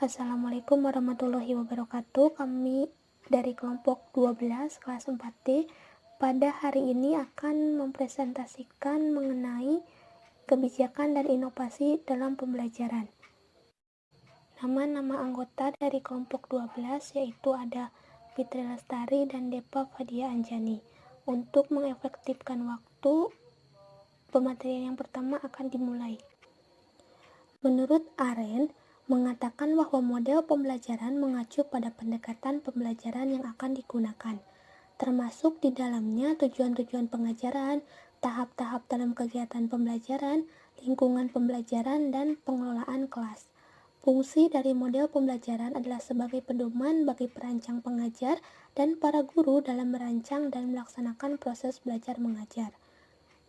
Assalamualaikum warahmatullahi wabarakatuh. Kami dari kelompok 12 kelas 4D pada hari ini akan mempresentasikan mengenai kebijakan dan inovasi dalam pembelajaran. Nama-nama anggota dari kelompok 12 yaitu ada Fitri Lestari dan Depa Fadia Anjani. Untuk mengefektifkan waktu, pematerian yang pertama akan dimulai. Menurut Arendt, mengatakan bahwa model pembelajaran mengacu pada pendekatan pembelajaran yang akan digunakan, termasuk di dalamnya tujuan-tujuan pengajaran, tahap-tahap dalam kegiatan pembelajaran, lingkungan pembelajaran, dan pengelolaan kelas. Fungsi dari model pembelajaran adalah sebagai pedoman bagi perancang pengajar dan para guru dalam merancang dan melaksanakan proses belajar mengajar.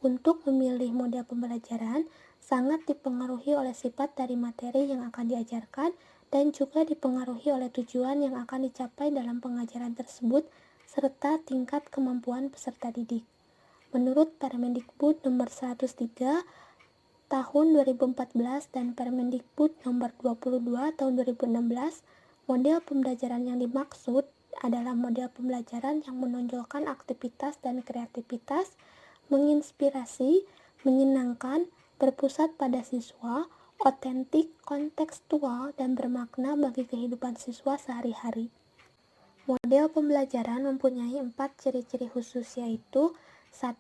Untuk memilih model pembelajaran sangat dipengaruhi oleh sifat dari materi yang akan diajarkan dan juga dipengaruhi oleh tujuan yang akan dicapai dalam pengajaran tersebut serta tingkat kemampuan peserta didik. Menurut Permendikbud nomor 103 tahun 2014 dan Permendikbud nomor 22 tahun 2016, model pembelajaran yang dimaksud adalah model pembelajaran yang menonjolkan aktivitas dan kreativitas, menginspirasi, menyenangkan, berpusat pada siswa, otentik, kontekstual, dan bermakna bagi kehidupan siswa sehari-hari. Model pembelajaran mempunyai 4 ciri-ciri khusus yaitu 1.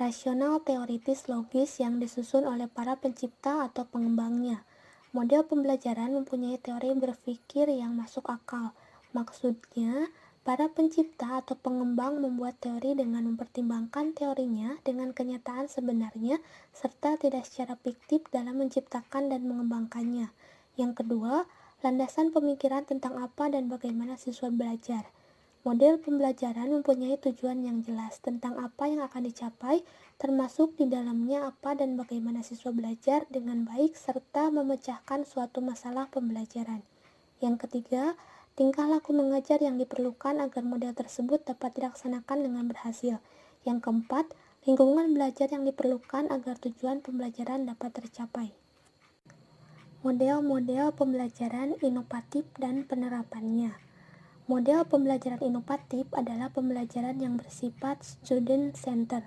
Rasional teoritis logis yang disusun oleh para pencipta atau pengembangnya. Model pembelajaran mempunyai teori berpikir yang masuk akal. Maksudnya, para pencipta atau pengembang membuat teori dengan mempertimbangkan teorinya dengan kenyataan sebenarnya serta tidak secara fiktif dalam menciptakan dan mengembangkannya. Yang kedua, landasan pemikiran tentang apa dan bagaimana siswa belajar. Model pembelajaran mempunyai tujuan yang jelas tentang apa yang akan dicapai, termasuk di dalamnya apa dan bagaimana siswa belajar dengan baik serta memecahkan suatu masalah pembelajaran. Yang ketiga, tingkah laku mengajar yang diperlukan agar model tersebut dapat dilaksanakan dengan berhasil. Yang keempat, lingkungan belajar yang diperlukan agar tujuan pembelajaran dapat tercapai. Model-model pembelajaran inovatif dan penerapannya. Model pembelajaran inovatif adalah pembelajaran yang bersifat student-centered.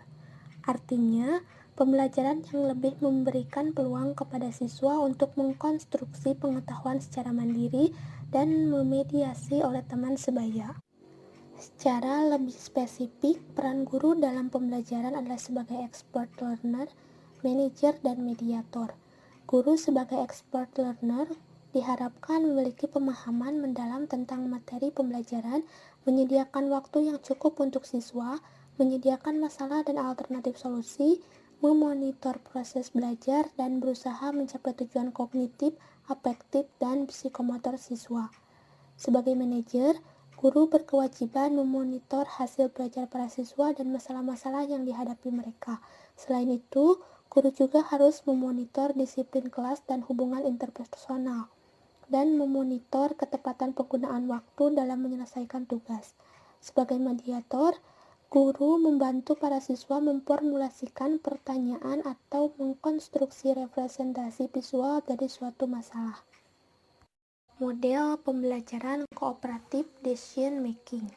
Artinya, pembelajaran yang lebih memberikan peluang kepada siswa untuk mengkonstruksi pengetahuan secara mandiri dan memediasi oleh teman sebaya. Secara lebih spesifik, peran guru dalam pembelajaran adalah sebagai expert learner, manager, dan mediator. Guru sebagai expert learner diharapkan memiliki pemahaman mendalam tentang materi pembelajaran, menyediakan waktu yang cukup untuk siswa, menyediakan masalah dan alternatif solusi, memonitor proses belajar, dan berusaha mencapai tujuan kognitif, afektif, dan psikomotor siswa. Sebagai manajer, guru berkewajiban memonitor hasil belajar para siswa dan masalah-masalah yang dihadapi mereka. Selain itu, guru juga harus memonitor disiplin kelas dan hubungan interpersonal, dan memonitor ketepatan penggunaan waktu dalam menyelesaikan tugas. Sebagai mediator, guru membantu para siswa memformulasikan pertanyaan atau mengkonstruksi representasi visual dari suatu masalah. Model pembelajaran kooperatif decision making.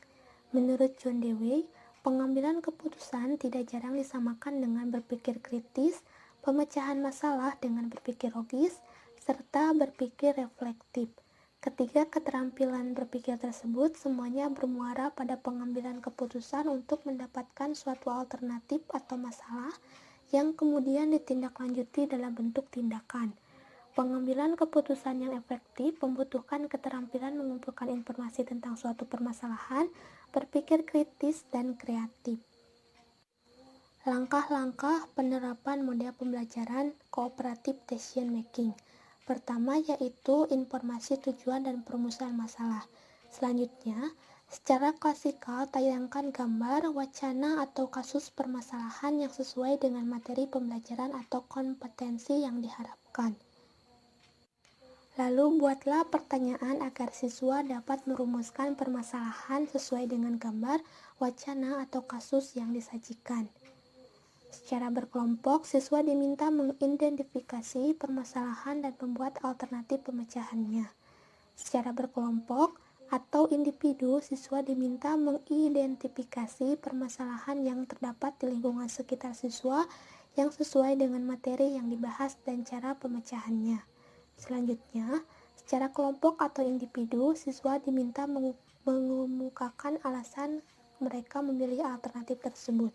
Menurut John Dewey, pengambilan keputusan tidak jarang disamakan dengan berpikir kritis, pemecahan masalah dengan berpikir logis, serta berpikir reflektif. Ketiga keterampilan berpikir tersebut semuanya bermuara pada pengambilan keputusan untuk mendapatkan suatu alternatif atau masalah yang kemudian ditindaklanjuti dalam bentuk tindakan. Pengambilan keputusan yang efektif membutuhkan keterampilan mengumpulkan informasi tentang suatu permasalahan, berpikir kritis, dan kreatif. Langkah-langkah penerapan model pembelajaran kooperatif decision making. Pertama yaitu informasi tujuan dan perumusan masalah. Selanjutnya, secara klasikal tayangkan gambar, wacana, atau kasus permasalahan yang sesuai dengan materi pembelajaran atau kompetensi yang diharapkan. Lalu buatlah pertanyaan agar siswa dapat merumuskan permasalahan sesuai dengan gambar, wacana, atau kasus yang disajikan. Secara berkelompok, siswa diminta mengidentifikasi permasalahan dan membuat alternatif pemecahannya. Secara berkelompok atau individu, siswa diminta mengidentifikasi permasalahan yang terdapat di lingkungan sekitar siswa yang sesuai dengan materi yang dibahas dan cara pemecahannya. Selanjutnya, secara kelompok atau individu, siswa diminta mengemukakan alasan mereka memilih alternatif tersebut.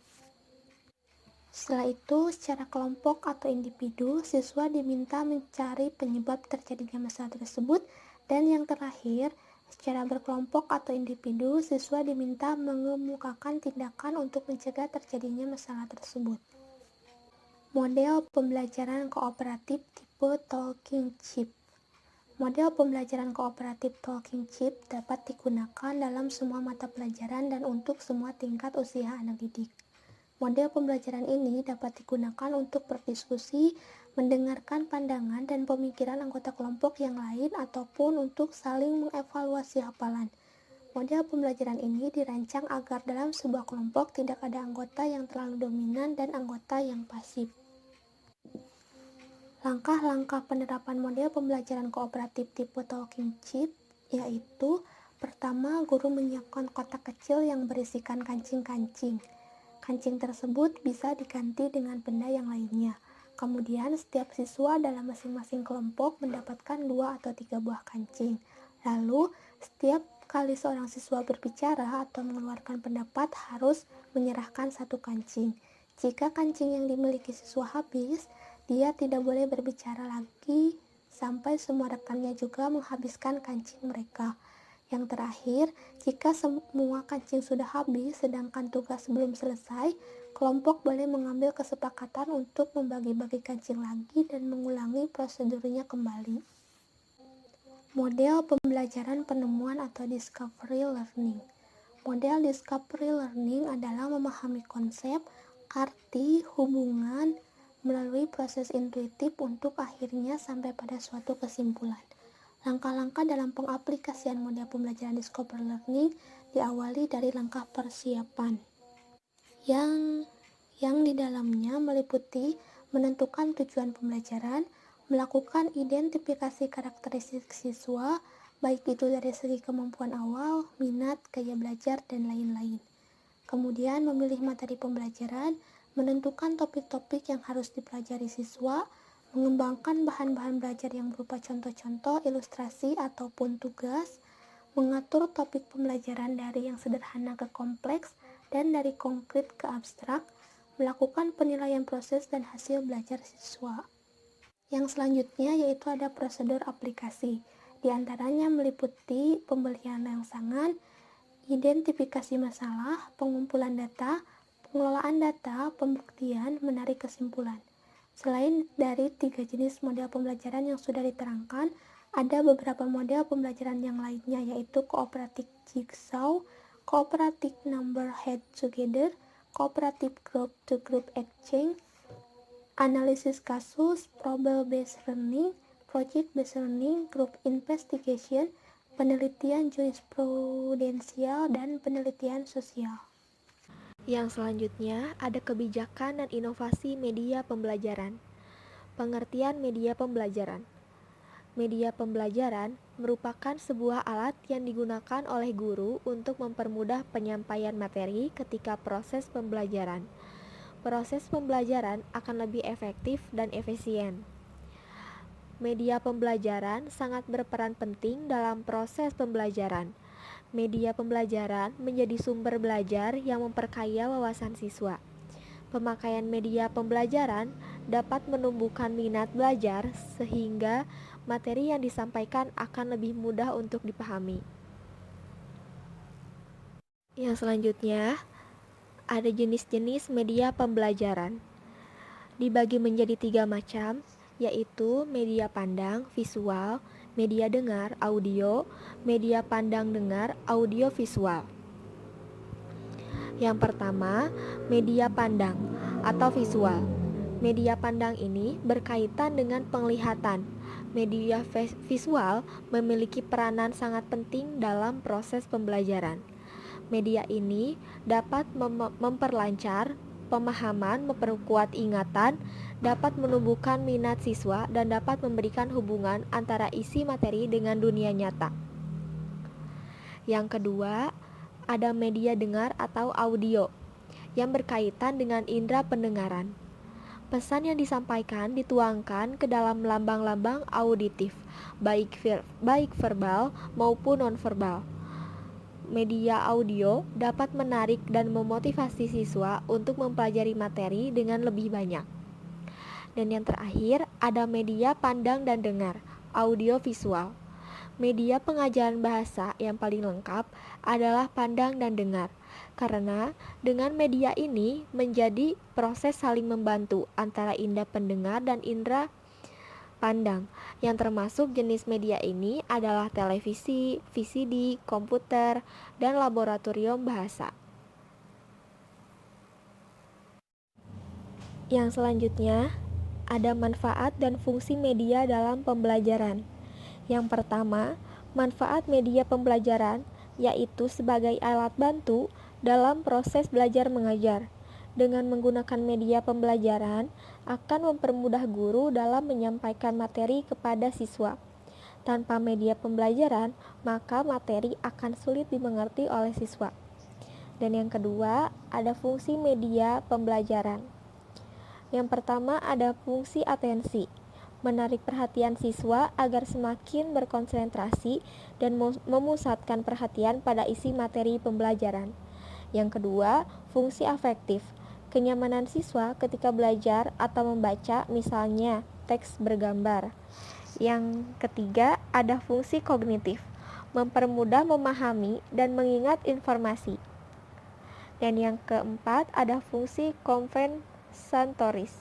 Setelah itu, secara kelompok atau individu, siswa diminta mencari penyebab terjadinya masalah tersebut. Dan yang terakhir, secara berkelompok atau individu, siswa diminta mengemukakan tindakan untuk mencegah terjadinya masalah tersebut. Model pembelajaran kooperatif tipe Talking Chip. Model pembelajaran kooperatif Talking Chip dapat digunakan dalam semua mata pelajaran dan untuk semua tingkat usia anak didik. Model pembelajaran ini dapat digunakan untuk berdiskusi, mendengarkan pandangan dan pemikiran anggota kelompok yang lain, ataupun untuk saling mengevaluasi hafalan. Model pembelajaran ini dirancang agar dalam sebuah kelompok tidak ada anggota yang terlalu dominan dan anggota yang pasif. Langkah-langkah penerapan model pembelajaran kooperatif tipe Talking Chip yaitu: pertama, guru menyiapkan kotak kecil yang berisikan kancing-kancing. Kancing tersebut bisa diganti dengan benda yang lainnya. Kemudian, setiap siswa dalam masing-masing kelompok mendapatkan 2 atau 3 buah kancing. Lalu, setiap kali seorang siswa berbicara atau mengeluarkan pendapat harus menyerahkan 1 kancing. Jika kancing yang dimiliki siswa habis, dia tidak boleh berbicara lagi sampai semua rekannya juga menghabiskan kancing mereka. Yang terakhir, jika semua kancing sudah habis sedangkan tugas belum selesai, kelompok boleh mengambil kesepakatan untuk membagi-bagi kancing lagi dan mengulangi prosedurnya kembali. Model pembelajaran penemuan atau discovery learning. Model discovery learning adalah memahami konsep, arti, hubungan melalui proses intuitif untuk akhirnya sampai pada suatu kesimpulan. Langkah-langkah dalam pengaplikasian model pembelajaran discovery learning diawali dari langkah persiapan yang di dalamnya meliputi menentukan tujuan pembelajaran, melakukan identifikasi karakteristik siswa, baik itu dari segi kemampuan awal, minat, gaya belajar, dan lain-lain. Kemudian memilih materi pembelajaran, menentukan topik-topik yang harus dipelajari siswa, mengembangkan bahan-bahan belajar yang berupa contoh-contoh, ilustrasi, ataupun tugas, mengatur topik pembelajaran dari yang sederhana ke kompleks, dan dari konkret ke abstrak, melakukan penilaian proses dan hasil belajar siswa. Yang selanjutnya yaitu ada prosedur aplikasi. Di antaranya meliputi pemberian rangsangan, identifikasi masalah, pengumpulan data, pengelolaan data, pembuktian, menarik kesimpulan. Selain dari 3 jenis model pembelajaran yang sudah diterangkan, ada beberapa model pembelajaran yang lainnya yaitu cooperative jigsaw, cooperative number head together, cooperative group to group exchange, analisis kasus, problem based learning, project based learning, group investigation, penelitian jurisprudensial, dan penelitian sosial. Yang selanjutnya ada kebijakan dan inovasi media pembelajaran. Pengertian media pembelajaran. Media pembelajaran merupakan sebuah alat yang digunakan oleh guru untuk mempermudah penyampaian materi ketika proses pembelajaran. Proses pembelajaran akan lebih efektif dan efisien. Media pembelajaran sangat berperan penting dalam proses pembelajaran. Media pembelajaran menjadi sumber belajar yang memperkaya wawasan siswa. Pemakaian media pembelajaran dapat menumbuhkan minat belajar sehingga materi yang disampaikan akan lebih mudah untuk dipahami. Yang selanjutnya, ada jenis-jenis media pembelajaran. Dibagi menjadi 3 macam, yaitu media pandang, visual, media dengar, audio, media pandang dengar, audio visual. Yang pertama, media pandang atau visual. Media pandang ini berkaitan dengan penglihatan. Media visual memiliki peranan sangat penting dalam proses pembelajaran. Media ini dapat memperlancar pemahaman, memperkuat ingatan, dapat menumbuhkan minat siswa, dan dapat memberikan hubungan antara isi materi dengan dunia nyata. Yang kedua, ada media dengar atau audio yang berkaitan dengan indera pendengaran. Pesan yang disampaikan dituangkan ke dalam lambang-lambang auditif, baik verbal maupun nonverbal. Media audio dapat menarik dan memotivasi siswa untuk mempelajari materi dengan lebih banyak. Dan yang terakhir, ada media pandang dan dengar, audiovisual. Media pengajaran bahasa yang paling lengkap adalah pandang dan dengar, karena dengan media ini menjadi proses saling membantu antara indera pendengar dan indera pandang, yang termasuk jenis media ini adalah televisi, VCD, komputer, dan laboratorium bahasa. Yang selanjutnya, ada manfaat dan fungsi media dalam pembelajaran. Yang pertama, manfaat media pembelajaran yaitu sebagai alat bantu dalam proses belajar mengajar. Dengan menggunakan media pembelajaran akan mempermudah guru dalam menyampaikan materi kepada siswa. Tanpa media pembelajaran, maka materi akan sulit dimengerti oleh siswa. Dan yang kedua, ada fungsi media pembelajaran. Yang pertama, ada fungsi atensi, menarik perhatian siswa agar semakin berkonsentrasi dan memusatkan perhatian pada isi materi pembelajaran. Yang kedua, fungsi afektif, kenyamanan siswa ketika belajar atau membaca, misalnya teks bergambar. Yang ketiga, ada fungsi kognitif, mempermudah memahami dan mengingat informasi. Dan yang keempat, ada fungsi kompensatoris,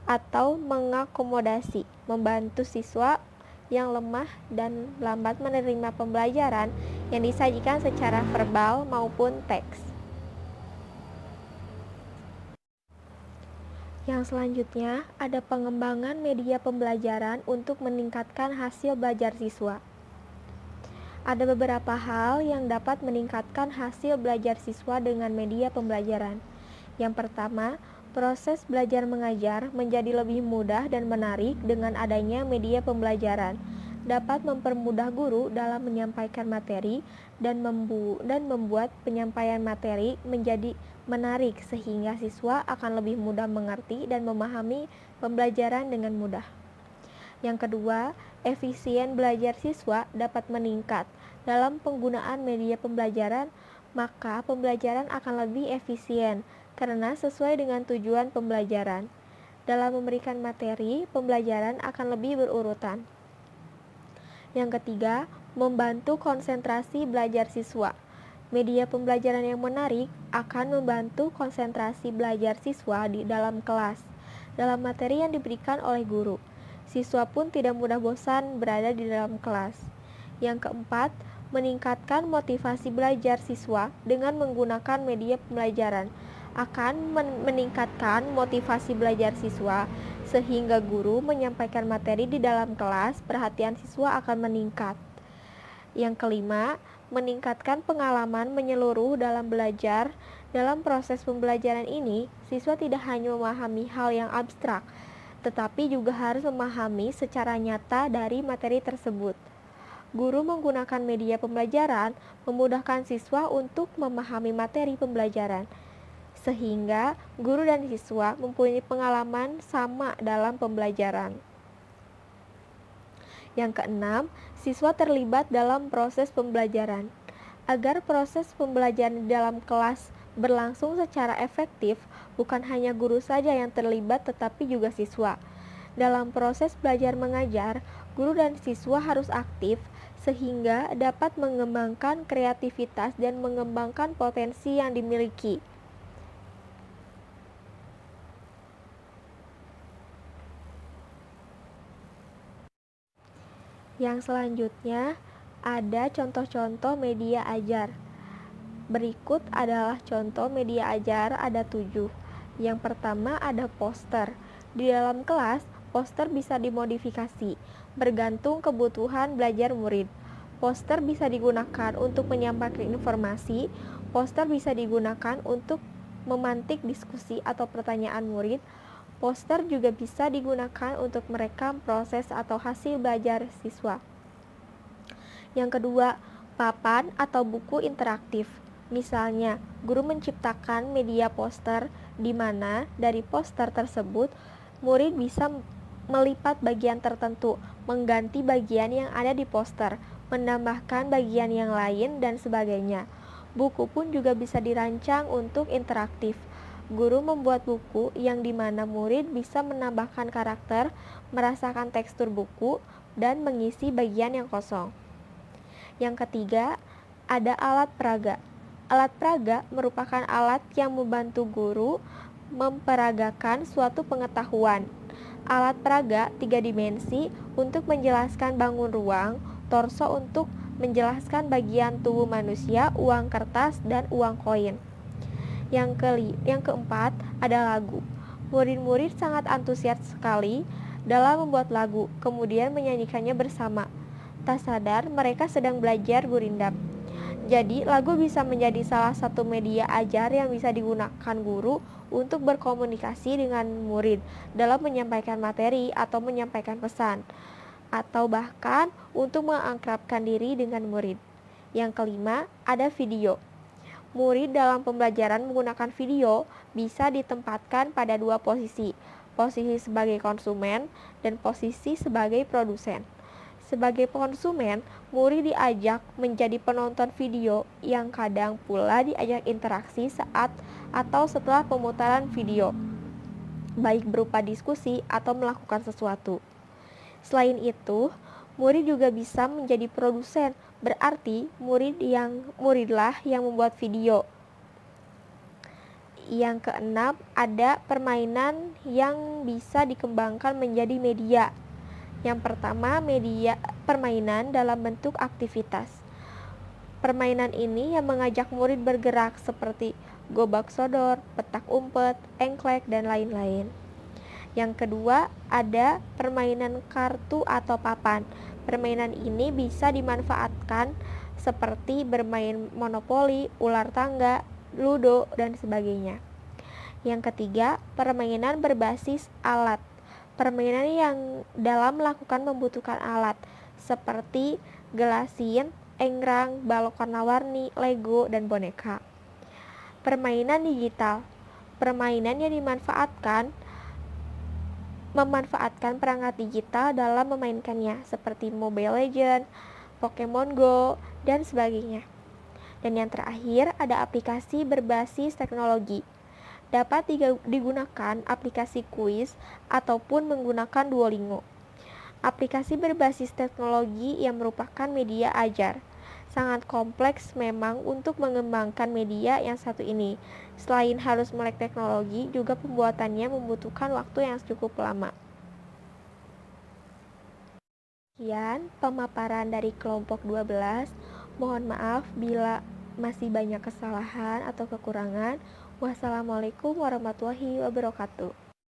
atau mengakomodasi, membantu siswa yang lemah dan lambat menerima pembelajaran yang disajikan secara verbal maupun teks. Yang selanjutnya, ada pengembangan media pembelajaran untuk meningkatkan hasil belajar siswa. Ada beberapa hal yang dapat meningkatkan hasil belajar siswa dengan media pembelajaran. Yang pertama, proses belajar mengajar menjadi lebih mudah dan menarik dengan adanya media pembelajaran. Dapat mempermudah guru dalam menyampaikan materi dan membuat penyampaian materi menjadi menarik sehingga siswa akan lebih mudah mengerti dan memahami pembelajaran dengan mudah. Yang kedua, efisien belajar siswa dapat meningkat. Dalam penggunaan media pembelajaran, maka pembelajaran akan lebih efisien karena sesuai dengan tujuan pembelajaran. Dalam memberikan materi, pembelajaran akan lebih berurutan. Yang ketiga, membantu konsentrasi belajar siswa. Media pembelajaran yang menarik akan membantu konsentrasi belajar siswa di dalam kelas, dalam materi yang diberikan oleh guru. Siswa pun tidak mudah bosan berada di dalam kelas. Yang keempat, meningkatkan motivasi belajar siswa dengan menggunakan media pembelajaran akan meningkatkan motivasi belajar siswa sehingga guru menyampaikan materi di dalam kelas, perhatian siswa akan meningkat. Yang kelima, meningkatkan pengalaman menyeluruh dalam belajar. Dalam proses pembelajaran ini, siswa tidak hanya memahami hal yang abstrak, tetapi juga harus memahami secara nyata dari materi tersebut. Guru menggunakan media pembelajaran memudahkan siswa untuk memahami materi pembelajaran, sehingga guru dan siswa mempunyai pengalaman sama dalam pembelajaran. Yang keenam, siswa terlibat dalam proses pembelajaran. Agar proses pembelajaran di dalam kelas berlangsung secara efektif, bukan hanya guru saja yang terlibat tetapi juga siswa. Dalam proses belajar mengajar, guru dan siswa harus aktif sehingga dapat mengembangkan kreativitas dan mengembangkan potensi yang dimiliki. Yang selanjutnya, ada contoh-contoh media ajar. Berikut adalah contoh media ajar, ada 7. Yang pertama ada poster. Di dalam kelas, poster bisa dimodifikasi, bergantung kebutuhan belajar murid. Poster bisa digunakan untuk menyampaikan informasi, poster bisa digunakan untuk memantik diskusi atau pertanyaan murid. Poster juga bisa digunakan untuk merekam proses atau hasil belajar siswa. Yang kedua, papan atau buku interaktif. Misalnya, guru menciptakan media poster di mana dari poster tersebut murid bisa melipat bagian tertentu, mengganti bagian yang ada di poster, menambahkan bagian yang lain, dan sebagainya. Buku pun juga bisa dirancang untuk interaktif. Guru membuat buku yang dimana murid bisa menambahkan karakter, merasakan tekstur buku, dan mengisi bagian yang kosong. Yang ketiga, ada alat peraga. Alat peraga merupakan alat yang membantu guru memperagakan suatu pengetahuan. Alat peraga 3 dimensi untuk menjelaskan bangun ruang, torso untuk menjelaskan bagian tubuh manusia, uang kertas, dan uang koin. Yang keempat, ada lagu. Murid-murid sangat antusias sekali dalam membuat lagu, kemudian menyanyikannya bersama. Tak sadar mereka sedang belajar gurindam. Jadi, lagu bisa menjadi salah satu media ajar yang bisa digunakan guru untuk berkomunikasi dengan murid dalam menyampaikan materi atau menyampaikan pesan, atau bahkan untuk mengakrabkan diri dengan murid. Yang kelima, ada video. Murid dalam pembelajaran menggunakan video bisa ditempatkan pada dua posisi sebagai konsumen dan posisi sebagai produsen. Sebagai konsumen, murid diajak menjadi penonton video yang kadang pula diajak interaksi saat atau setelah pemutaran video, baik berupa diskusi atau melakukan sesuatu. Selain itu, murid juga bisa menjadi produsen, berarti muridlah yang membuat video. Yang keenam, ada permainan yang bisa dikembangkan menjadi media. Yang pertama, permainan dalam bentuk aktivitas. Permainan ini yang mengajak murid bergerak seperti gobak sodor, petak umpet, engklek, dan lain-lain. Yang kedua, ada permainan kartu atau papan. Permainan ini bisa dimanfaatkan seperti bermain monopoli, ular tangga, ludo, dan sebagainya. Yang ketiga, permainan berbasis alat. Permainan yang dalam melakukan membutuhkan alat seperti gelasin, engrang, balok warna-warni, lego, dan boneka. Permainan digital. Permainan yang memanfaatkan perangkat digital dalam memainkannya seperti Mobile Legends, Pokemon Go, dan sebagainya. Dan yang terakhir, ada aplikasi berbasis teknologi. Dapat digunakan aplikasi kuis ataupun menggunakan Duolingo. Aplikasi berbasis teknologi yang merupakan media ajar. Sangat kompleks memang untuk mengembangkan media yang satu ini. Selain harus melek teknologi, juga pembuatannya membutuhkan waktu yang cukup lama. Sekian pemaparan dari kelompok 12. Mohon maaf bila masih banyak kesalahan atau kekurangan. Wassalamualaikum warahmatullahi wabarakatuh.